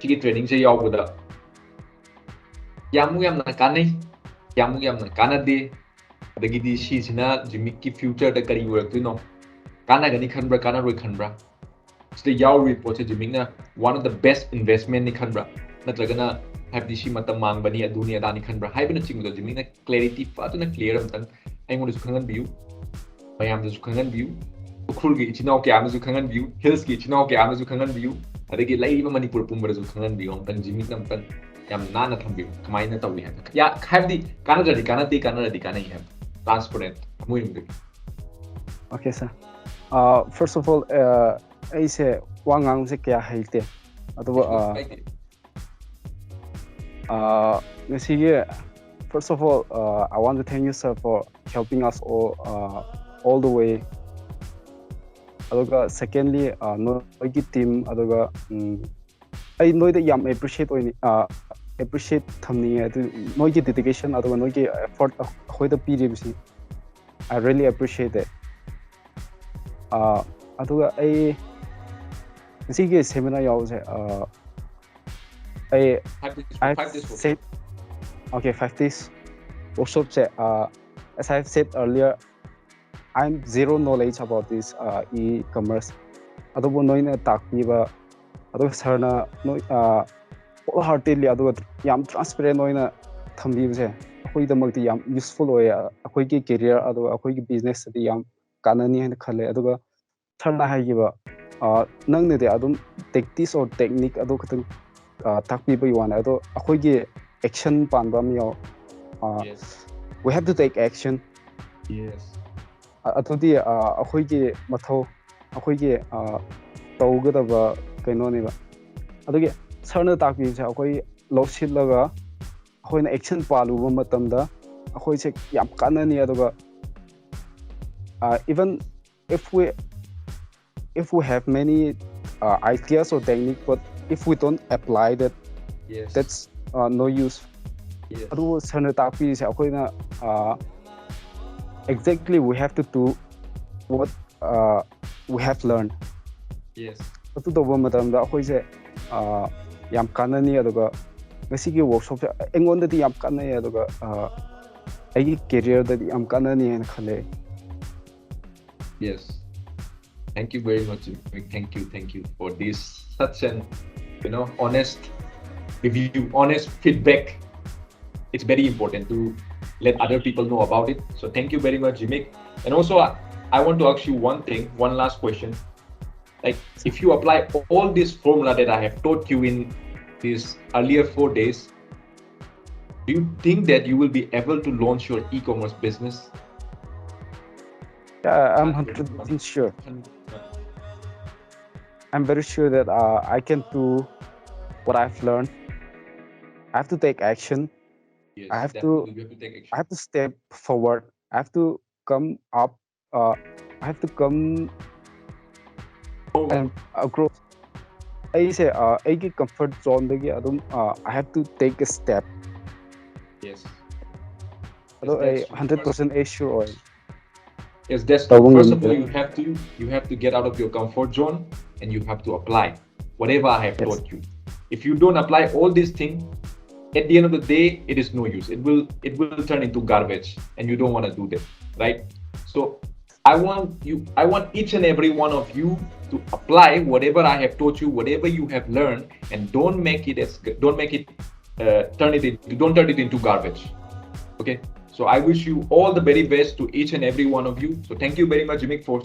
ꯁꯤꯒꯤ ꯇ꯭ꯔꯦꯅꯤꯡꯁꯦ ꯌꯥꯎꯕꯗ ꯀꯌꯥꯃꯨꯛ ꯌꯥꯝꯅ ꯀꯥꯟꯅꯩ ꯀꯌꯥꯃꯨꯛ ꯌꯥꯝꯅ ꯀꯥꯟꯅꯗꯦ ꯑꯗꯒꯤꯗꯤ ꯁꯤꯁꯤꯅ ꯖꯤꯃꯤꯛꯀꯤ ꯐ꯭ꯌꯨꯆꯔꯗ ꯀꯔꯤ ꯑꯣꯏꯔꯛꯇꯣꯏꯅꯣ ꯀꯥꯟꯅꯒꯅꯤ ꯈꯟꯕ꯭ꯔꯥ ꯀꯥꯟꯅꯔꯣꯏ ꯈꯟꯕ꯭ꯔꯥ ꯁꯤꯗ ꯌꯥꯎꯔꯤꯕ ꯄꯣꯠꯁꯦ ꯖꯤꯃꯤꯛꯅ ꯋꯥꯟ ꯑꯣꯐ ꯗ ꯕꯦꯁ ꯏꯟꯚꯦꯁꯠꯃꯦꯟꯠꯅꯤ ꯈꯟꯕ꯭ꯔꯥ ꯅꯠꯇ꯭ꯔꯒꯅ ꯍꯥꯏꯕꯗꯤ ꯁꯤ ꯃꯇꯝ ꯃꯥꯡꯕꯅꯤ ꯑꯗꯨꯅꯤ ꯑꯗꯥꯅꯤ ꯈꯟꯕ꯭ꯔꯥ ꯍꯥꯏꯕꯅꯆꯤꯡꯕꯗꯣ ꯖꯤꯃꯤꯛꯅ ꯀ꯭ꯂꯦꯔꯤꯇꯤ ꯐꯖꯅ ꯀ꯭ꯂꯤꯌꯔ ꯑꯃꯇꯪ ꯑꯩꯉꯣꯟꯗꯁꯨ ꯈꯪꯍꯟꯕꯤꯌꯨ ꯃꯌꯥꯝꯗꯁꯨ ꯈꯪꯍꯟꯕꯤꯌꯨ ꯎꯈ꯭ꯔꯨꯜꯒꯤ ꯏꯆꯤꯟ ꯏꯅꯥꯎ ꯀꯌꯥ ꯑꯃꯁꯨ ꯈꯪꯍꯟꯕꯤꯌꯨ ꯍꯤꯜꯁꯀꯤ ꯏꯆꯤꯟ ꯏꯅꯥꯎ ꯀꯌꯥ ꯑꯃꯁꯨ ꯈꯪꯍꯟꯕꯤꯌꯨ ꯑꯗꯒꯤ ꯂꯩꯔꯤꯕ ꯃꯅꯤꯄꯨꯔ ꯄꯨꯝꯕꯗꯁꯨ ꯈꯪꯍꯟꯕꯤꯌꯨ ꯑꯃꯇꯪ ꯖꯤꯃꯤꯛꯅ ꯑꯃꯇꯪ ꯌꯥꯝ ꯅꯥꯟꯅ ꯊꯝꯕꯤꯌꯨ ꯀꯃꯥꯏꯅ ꯇꯧꯏ ꯍꯥꯏꯕ ꯍꯥꯏꯕꯗꯤ ꯀꯥꯟꯅꯗ꯭ꯔꯗꯤ ꯀꯥꯟꯅꯗꯦ ꯀꯥꯟꯅꯔꯗꯤ ꯀꯥꯟꯅꯩ ꯍꯥꯏꯕ transparent ꯊꯃꯣꯏꯅꯨꯡꯗꯒꯤ Okay, sir. First of all, ꯑꯩꯁꯦ ꯋꯥ ꯉꯥꯡꯕꯁꯦ ꯀꯌꯥ ꯍꯩꯇꯦ ꯑꯗꯨꯕꯨ ꯉꯁꯤꯒꯤ first of all, I want to thank you, sir, for helping us all the way. ꯑꯗꯨꯒ secondly, ꯅꯣꯏꯒꯤ team ꯑꯗꯨꯒ ꯑꯩ ꯅꯣꯏꯗ ꯌꯥꯝ appreciate ꯊꯝꯅꯤꯡꯉꯦ ꯑꯗꯨ ꯅꯣꯏꯒꯤ dedication ꯑꯗꯨꯒ ꯅꯣꯏꯒꯤ effort ꯑꯩꯈꯣꯏꯗ ꯄꯤꯔꯤꯕꯁꯤ I really appreciate it. ꯑꯗꯨꯒ ꯑꯩ ꯉꯁꯤꯒꯤ seminar ꯌꯥꯎꯕꯁꯦ I 5 days workshopse, as I've said earlier, I'm zero knowledge about this e-commerce. ꯑꯗꯨꯕꯨ ꯅꯣꯏꯅ ꯇꯥꯛꯄꯤꯕ ꯑꯗꯨꯒ ꯁꯔꯅ ꯅꯣꯏ wholeheartedly ꯑꯗꯨꯒ ꯌꯥꯝ transparent ꯑꯣꯏꯅ ꯊꯝꯕꯤꯕꯁꯦ ꯑꯩꯈꯣꯏꯒꯤꯗꯃꯛꯇꯤ ꯌꯥꯝ useful ꯑꯣꯏꯌꯦ ꯑꯩꯈꯣꯏꯒꯤ career ꯑꯗꯨꯒ ꯑꯩꯈꯣꯏꯒꯤ businessꯇꯗꯤ ꯌꯥꯝ ꯀꯥꯟꯅꯅꯤ ꯍꯥꯏꯅ ꯈꯜꯂꯦ ꯑꯗꯨꯒ ꯁꯔꯅ ꯍꯥꯏꯈꯤꯕ ꯅꯪꯅꯗꯤ ꯑꯗꯨꯝ tactics or technique ꯑꯗꯨ ꯈꯛꯇꯪ ꯇꯥꯛꯄꯤꯕꯒꯤ ꯋꯥꯅꯦ ꯑꯗꯣ ꯑꯩꯈꯣꯏꯒꯤ action ꯄꯥꯟꯕ ꯑꯃ ꯌꯥꯎ we have to take action. ꯑꯗꯨꯗꯤ ꯑꯩꯈꯣꯏꯒꯤ ꯃꯊꯧ ꯑꯩꯈꯣꯏꯒꯤ ꯇꯧꯒꯗꯕ ꯀꯩꯅꯣꯅꯦꯕ ꯑꯗꯨꯒꯤ ꯁꯔꯅ ꯇꯥꯛꯄꯤꯕꯁꯦ ꯑꯩꯈꯣꯏ ꯂꯧꯁꯤꯜꯂꯒ ꯑꯩꯈꯣꯏꯅ action ꯄꯥꯜꯂꯨꯕ ꯃꯇꯝꯗ ꯑꯩꯈꯣꯏꯁꯦ ꯌꯥꯝ ꯀꯥꯟꯅꯅꯤ ꯑꯗꯨꯒ even if we have many ideas or technique, but if we don't apply that, that's no use. ꯑꯗꯨꯕꯨ ꯁꯔꯅ ꯇꯥꯛꯄꯤꯔꯤꯁꯦ ꯑꯩꯈꯣꯏꯅ exactly we have to do what we have learned. ꯑꯗꯨ ꯇꯧꯕ ꯃꯇꯝꯗ ꯑꯩꯈꯣꯏꯁꯦ ꯌꯥꯝ ꯀꯥꯟꯅꯅꯤ ꯑꯗꯨꯒ ꯉꯁꯤꯒꯤ workshopꯁꯦ ꯑꯩꯉꯣꯟꯗꯗꯤ ꯌꯥꯝ ꯀꯥꯟꯅꯩ ꯑꯗꯨꯒ ꯑꯩꯒꯤ careerꯗꯗꯤ ꯌꯥꯝ ꯀꯥꯟꯅꯅꯤ ꯍꯥꯏꯅ ꯈꯜꯂꯦ. Yes. Thank you very much. Thank you for this such an honest review, honest feedback. It's very important to let other people know about it. So thank you very much, Zimik. And also, I want to ask you one last question. Like, if you apply all this formula that I have taught you in these earlier 4 days, do you think that you will be able to launch your e-commerce business? Yeah, I'm 100% sure. I'm very sure that I can do what I've learned. I have to take action. Yes, I have to take action. I have to step forward. I have to come up. I have to come and grow. ꯑꯩꯁꯦ ꯑꯩꯒꯤ comfort zone-ꯗꯒꯤ ꯑꯗꯨꯝ I have to take a step. Yes. ꯑꯗꯣ ꯑꯩ 100% sure ꯑꯣꯏ. Yes, that's true. First of all, you have to get out of your comfort zone and you have to apply whatever I have taught you. If you don't apply all these things, at the end of the day, it is no use. It will turn into garbage, and you don't want to do that, right? So I want each and every one of you to apply whatever I have taught you, whatever you have learned, and don't turn it into garbage. Okay? So I wish you all the very best to each and every one of you. So thank you very much, Zimik, for